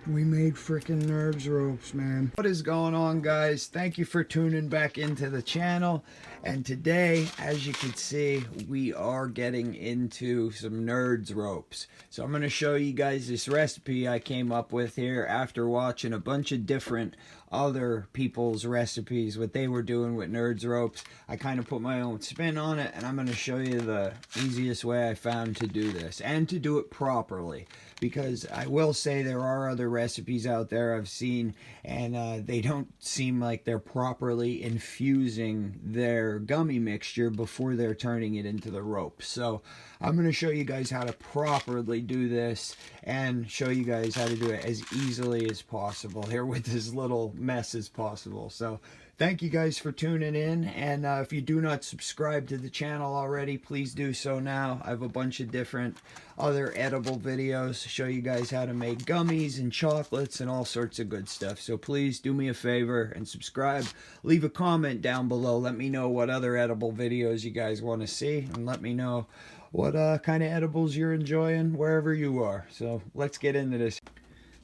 We made freaking nerds ropes, man. What is going on, guys? Thank you for tuning back into the channel. And today, as you can see, we are getting into some nerds ropes. So I'm going to show you guys this recipe I came up with here after watching a bunch of different other people's recipes, what they were doing with nerds ropes. I kind of put my own spin on it, and I'm going to show you the easiest way I found to do this and to do it properly. Because I will say there are other recipes out there I've seen, and they don't seem like they're properly infusing their gummy mixture before they're turning it into the rope. So I'm going to show you guys how to properly do this and show you guys how to do it as easily as possible here with as little mess as possible. So thank you guys for tuning in, and if you do not subscribe to the channel already, please do so now. I have a bunch of different other edible videos to show you guys how to make gummies and chocolates and all sorts of good stuff. So please do me a favor and subscribe. Leave a comment down below. Let me know what other edible videos you guys want to see, and let me know what kind of edibles you're enjoying wherever you are. So let's get into this.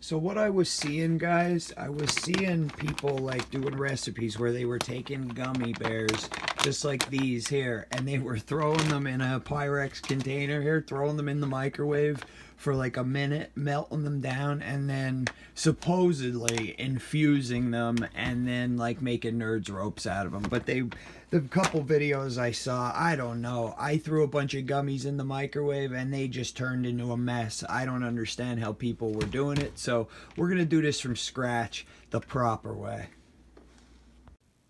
So what I was seeing, guys, I was seeing people like doing recipes where they were taking gummy bears just like these here, and they were throwing them in a Pyrex container here, throwing them in the microwave for like a minute, melting them down, and then supposedly infusing them and then like making nerds ropes out of them. But the couple videos I saw, I don't know, I threw a bunch of gummies in the microwave and they just turned into a mess. I don't understand how people were doing it, so we're gonna do this from scratch the proper way.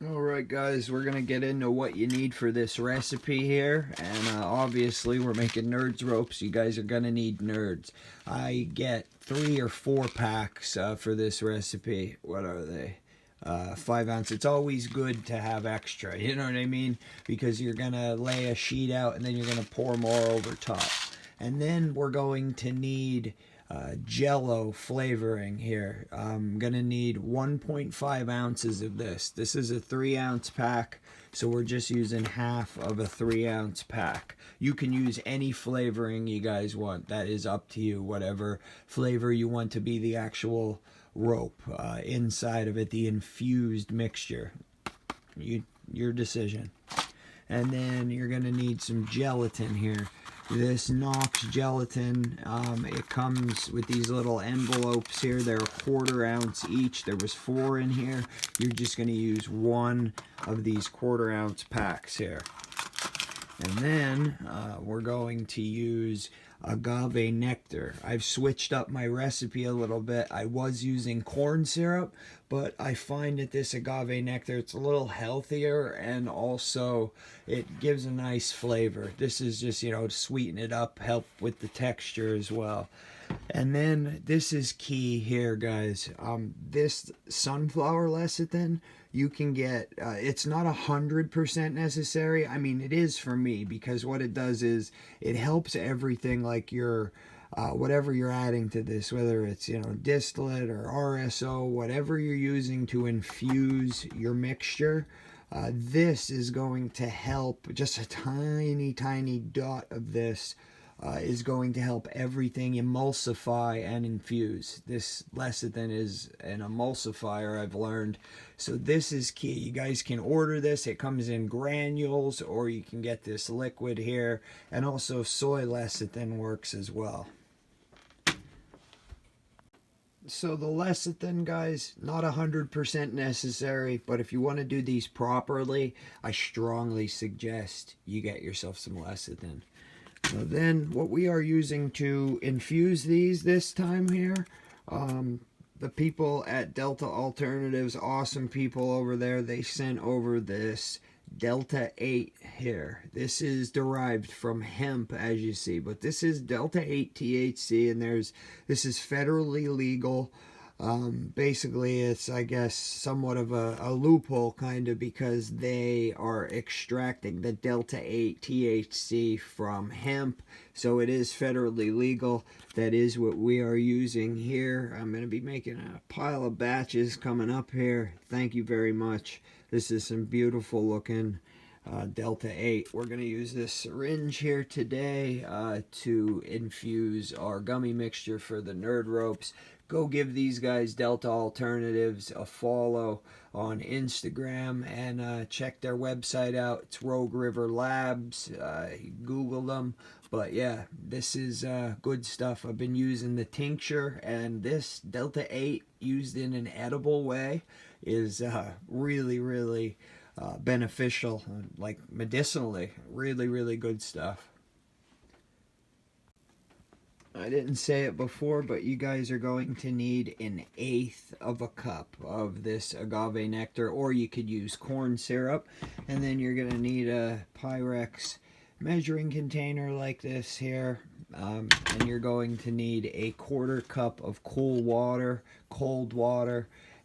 Alright guys, we're gonna get into what you need for this recipe here, and obviously we're making nerds ropes. You guys are gonna need nerds. I get 3 or 4 packs for this recipe. What are they? 5 ounce. It's always good to have extra, you know what I mean, because you're gonna lay a sheet out and then you're gonna pour more over top. And then we're going to need Jello flavoring here. I'm gonna need 1.5 ounces of this. This is a 3-ounce pack, so we're just using half of a 3-ounce pack. You can use any flavoring you guys want. That is up to you, whatever flavor you want to be the actual rope inside of it, the infused mixture. Your decision. And then you're gonna need some gelatin here. This Knox gelatin, it comes with these little envelopes here. They're 1/4 ounce each. There was 4 in here. You're just going to use 1 of these 1/4 ounce packs here. And then we're going to use agave nectar. I've switched up my recipe a little bit. I was using corn syrup, but I find that this agave nectar, it's a little healthier, and also it gives a nice flavor. This is just, you know, to sweeten it up, help with the texture as well. And then this is key here, guys. This sunflower lecithin, you can get, it's not 100% necessary. I mean, it is for me, because what it does is it helps everything, like your whatever you're adding to this, whether it's, you know, distillate or RSO, whatever you're using to infuse your mixture. This is going to help. Just a tiny dot of this is going to help everything emulsify and infuse. This lecithin is an emulsifier, I've learned. So this is key. You guys can order this. It comes in granules, or you can get this liquid here. And also soy lecithin works as well. So the lecithin, guys, not 100% necessary, but if you want to do these properly, I strongly suggest you get yourself some lecithin. So then what we are using to infuse these this time here, the people at Delta Alternatives, awesome people over there, they sent over this Delta 8 here. This is derived from hemp, as you see, but this is Delta 8 THC, and this is federally legal. Basically, it's, I guess, somewhat of a loophole, kind of, because they are extracting the Delta 8 THC from hemp, so it is federally legal. That is what we are using here. I'm going to be making a pile of batches coming up here. Thank you very much. This is some beautiful looking Delta 8. We're going to use this syringe here today to infuse our gummy mixture for the nerd ropes. Go give these guys, Delta Alternatives, a follow on Instagram and check their website out. It's Rogue River Labs. Google them. But yeah, this is good stuff. I've been using the tincture, and this Delta 8 used in an edible way is really, really beneficial, like medicinally. Really, really good stuff. I didn't say it before, but you guys are going to need 1/8 of a cup of this agave nectar, or you could use corn syrup. And then you're going to need a Pyrex measuring container like this here. And you're going to need 1/4 cup of cold water.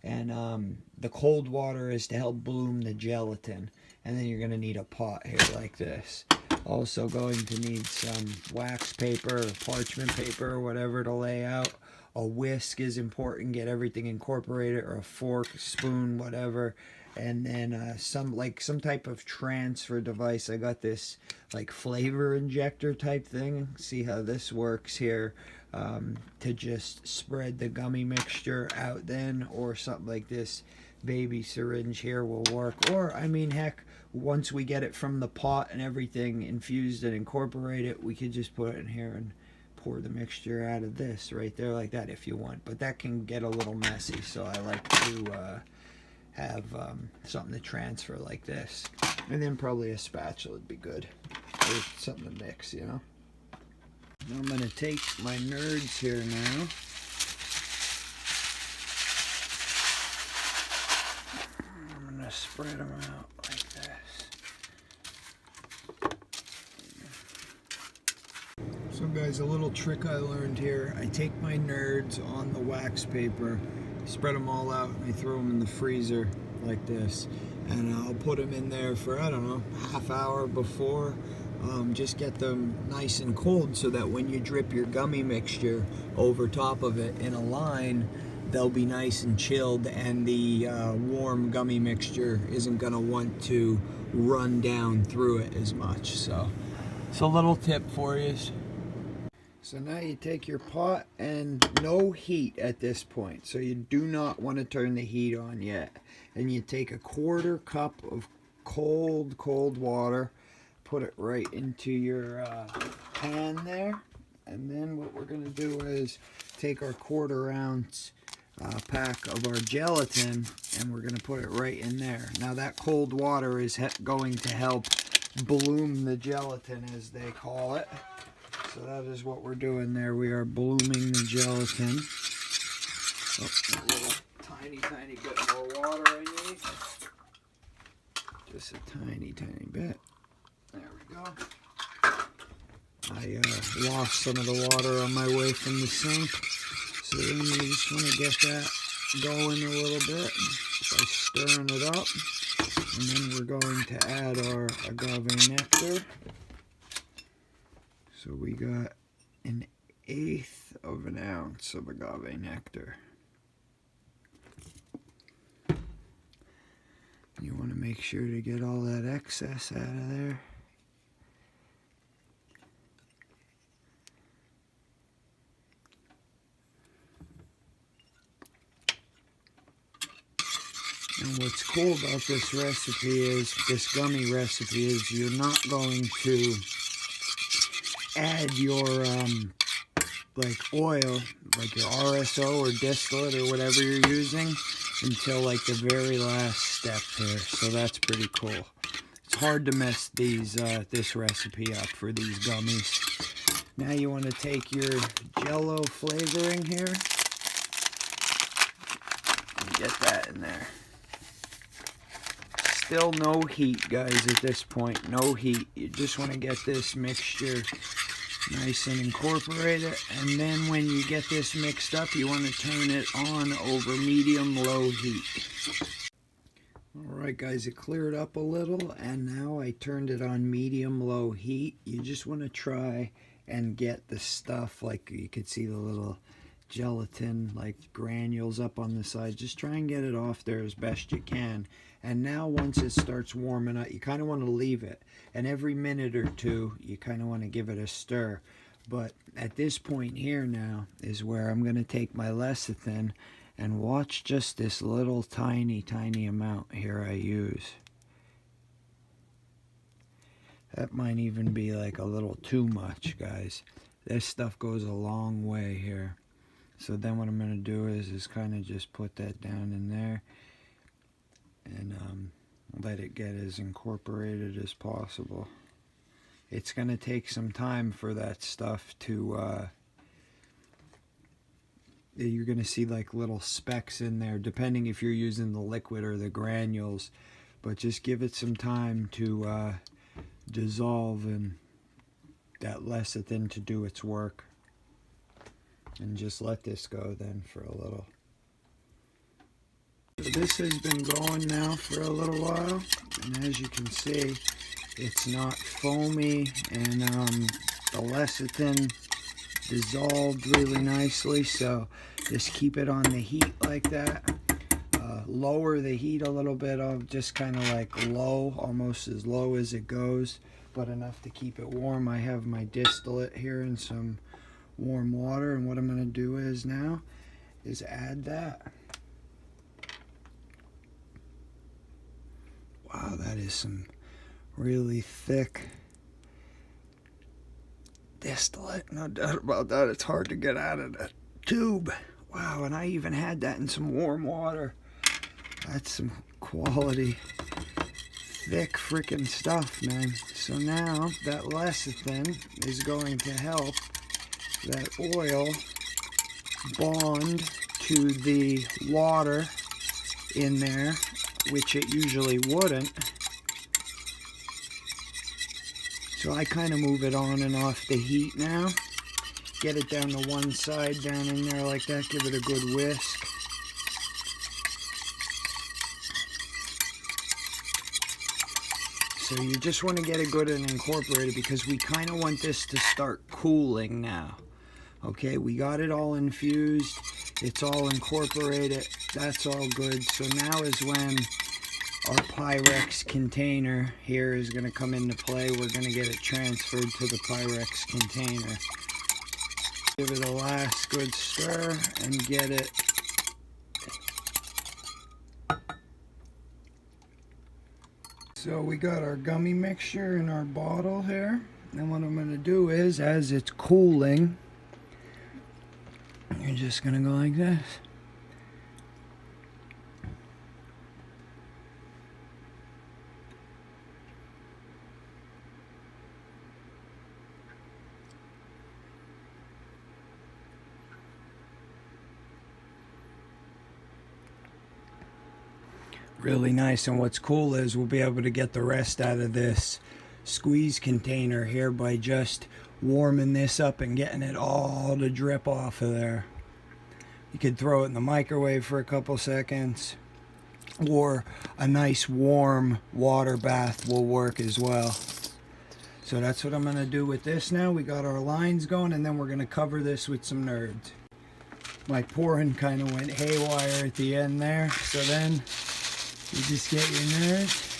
And the cold water is to help bloom the gelatin. And then you're going to need a pot here like this. Also going to need some wax paper or parchment paper or whatever to lay out. A whisk is important, get everything incorporated, or a fork, spoon, whatever. And then some type of transfer device. I got this like flavor injector type thing. See how this works here, to just spread the gummy mixture out then, or something like this baby syringe here will work. Or I mean, heck, once we get it from the pot and everything infused and incorporated, we could just put it in here and pour the mixture out of this right there like that if you want. But that can get a little messy, so I like to have something to transfer like this. And then probably a spatula would be good, or something to mix, you know. Now I'm going to take my nerds here now. I'm going to spread them out like this. So guys, a little trick I learned here. I take my nerds on the wax paper, spread them all out, and I throw them in the freezer like this. And I'll put them in there for, I don't know, half hour before. Just get them nice and cold so that when you drip your gummy mixture over top of it in a line, they'll be nice and chilled, and the warm gummy mixture isn't going to want to run down through it as much. So it's a little tip for you. So now you take your pot, and no heat at this point, so you do not want to turn the heat on yet. And you take 1/4 cup of cold water, put it right into your pan there. And then what we're going to do is take our 1/4 ounce pack of our gelatin, and we're going to put it right in there. Now that cold water is going to help bloom the gelatin, as they call it. So that is what we're doing there. We are blooming the gelatin. Oh, a little tiny bit more water I need. Just a tiny bit. There we go. I lost some of the water on my way from the sink. So then you just want to get that going a little bit by stirring it up. And then we're going to add our agave nectar. So we got 1/8 of an ounce of agave nectar. You want to make sure to get all that excess out of there. And what's cool about this recipe is, this gummy recipe, is you're not going to add your like oil, like your RSO or distillate or whatever you're using, until like the very last step here. So that's pretty cool. It's hard to mess this recipe up for these gummies. Now you want to take your Jello flavoring here and get that in there. Still no heat, guys, at this point. No heat. You just want to get this mixture nice and incorporated. And then when you get this mixed up, you want to turn it on over medium-low heat. Alright guys, it cleared up a little, and now I turned it on medium-low heat. You just want to try and get the stuff, like you could see the little gelatin like granules up on the side. Just try and get it off there as best you can. And now once it starts warming up, you kind of want to leave it. And every minute or two, you kind of want to give it a stir. But at this point here now is where I'm going to take my lecithin and watch just this little tiny amount here I use. That might even be like a little too much, guys. This stuff goes a long way here. So then what I'm going to do is kind of just put that down in there and let it get as incorporated as possible. It's going to take some time for that stuff to, you're going to see like little specks in there, depending if you're using the liquid or the granules. But just give it some time to dissolve and that lecithin to do its work. And just let this go then for a little. So this has been going now for a little while, and as you can see, it's not foamy, and the lecithin dissolved really nicely. So just keep it on the heat like that. Lower the heat a little bit, just kind of like low, almost as low as it goes, but enough to keep it warm. I have my distillate here in some warm water, and what I'm going to do is now is add that. Wow, that is some really thick distillate, no doubt about that. It's hard to get out of that tube. Wow, and I even had that in some warm water. That's some quality thick freaking stuff, man. So now that lecithin is going to help that oil bond to the water in there, which it usually wouldn't. So I kind of move it on and off the heat now. Get it down to one side, down in there like that. Give it a good whisk. So you just want to get it good and incorporated, because we kind of want this to start cooling now. Okay, we got it all infused. It's all incorporated. That's all good. So now is when our Pyrex container here is going to come into play. We're going to get it transferred to the Pyrex container. Give it a last good stir and get it So we got our gummy mixture in our bottle here, and what I'm going to do is, as it's cooling, you're just going to go like this. Really nice. And what's cool is we'll be able to get the rest out of this squeeze container here by just warming this up and getting it all to drip off of there. You could throw it in the microwave for a couple seconds, or a nice warm water bath will work as well. So that's what I'm going to do with this now. We got our lines going, and then we're going to cover this with some nerds. My pouring kind of went haywire at the end there, so then you just get your nerds.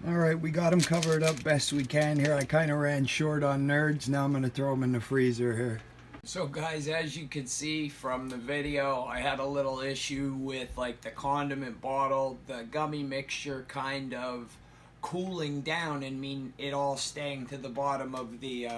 Alright, we got them covered up best we can here. I kind of ran short on nerds. Now I'm going to throw them in the freezer here. So guys, as you can see from the video, I had a little issue with like the condiment bottle, the gummy mixture kind of cooling down and it all staying to the bottom of the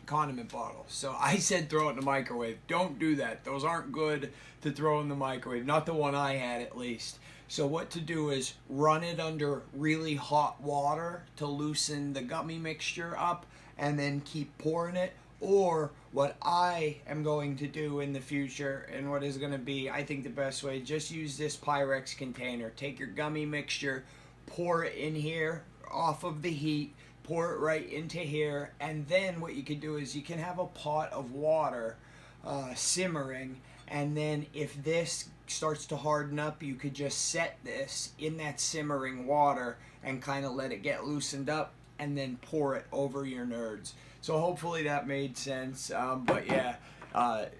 condiment bottle. So I said throw it in the microwave. Don't do that. Those aren't good to throw in the microwave. Not the one I had, at least. So what to do is run it under really hot water to loosen the gummy mixture up, and then keep pouring it. Or what I am going to do in the future, and what is going to be, I think, the best way, just use this Pyrex container. Take your gummy mixture, pour it in here off of the heat, pour it right into here, and then what you can do is you can have a pot of water simmering, and then if this starts to harden up, you could just set this in that simmering water and kind of let it get loosened up, and then pour it over your nerds. So hopefully that made sense. But yeah,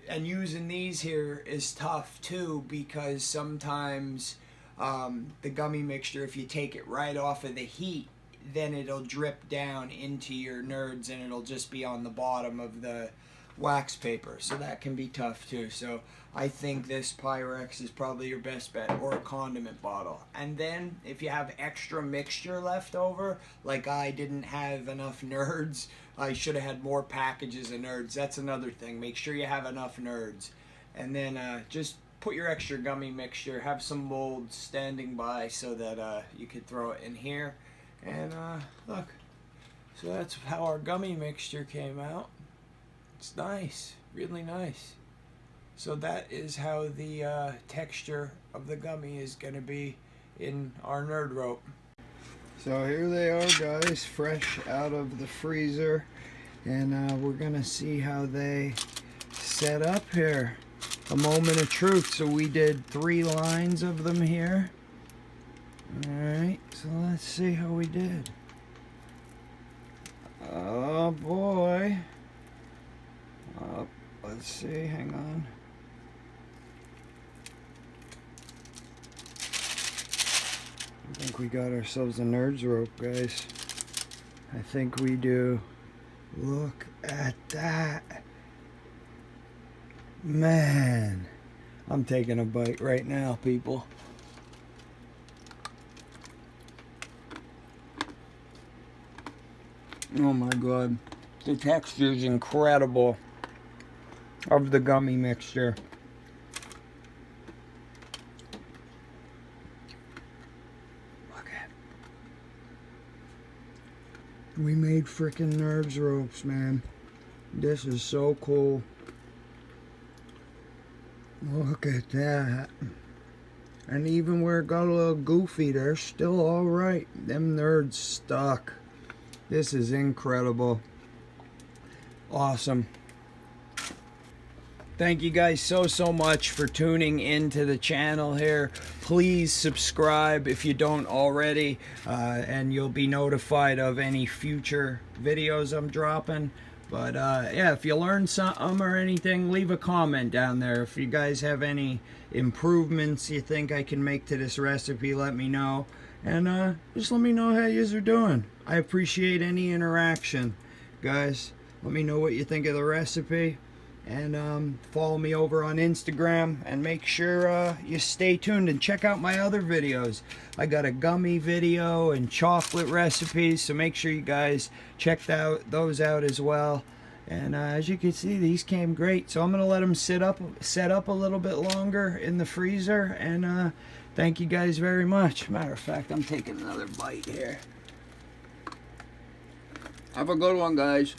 and using these here is tough too, because sometimes the gummy mixture, if you take it right off of the heat, then it'll drip down into your nerds and it'll just be on the bottom of the wax paper, so that can be tough too. So I think this Pyrex is probably your best bet, or a condiment bottle. And then if you have extra mixture left over, like I didn't have enough nerds, I should have had more packages of nerds. That's another thing, make sure you have enough nerds. And then just put your extra gummy mixture, have some molds standing by so that you could throw it in here. And look, so that's how our gummy mixture came out. It's nice, really nice. So that is how the texture of the gummy is going to be in our nerd rope. So here they are, guys, fresh out of the freezer, and we're going to see how they set up here. A moment of truth. So we did 3 lines of them here. Alright, so let's see how we did. Oh boy. Let's see, hang on. I think we got ourselves a nerds rope, guys. I think we do. Look at that. Man, I'm taking a bite right now, people. Oh my god, the texture is incredible of the gummy mixture. Look at it. We made freaking nerds ropes, man. This is so cool. Look at that. And even where it got a little goofy, they're still alright. Them nerds stuck. This is incredible. Awesome. Thank you guys so much for tuning into the channel here. Please subscribe if you don't already, and you'll be notified of any future videos I'm dropping. But yeah, if you learned something or anything, leave a comment down there. If you guys have any improvements you think I can make to this recipe, let me know. And just let me know how you are doing. I appreciate any interaction, guys. Let me know what you think of the recipe, and follow me over on Instagram, and make sure you stay tuned and check out my other videos. I got a gummy video and chocolate recipes, so make sure you guys check those out as well. And as you can see, these came great, so I'm gonna let them set up a little bit longer in the freezer. And thank you guys very much. Matter of fact, I'm taking another bite here. Have a good one, guys.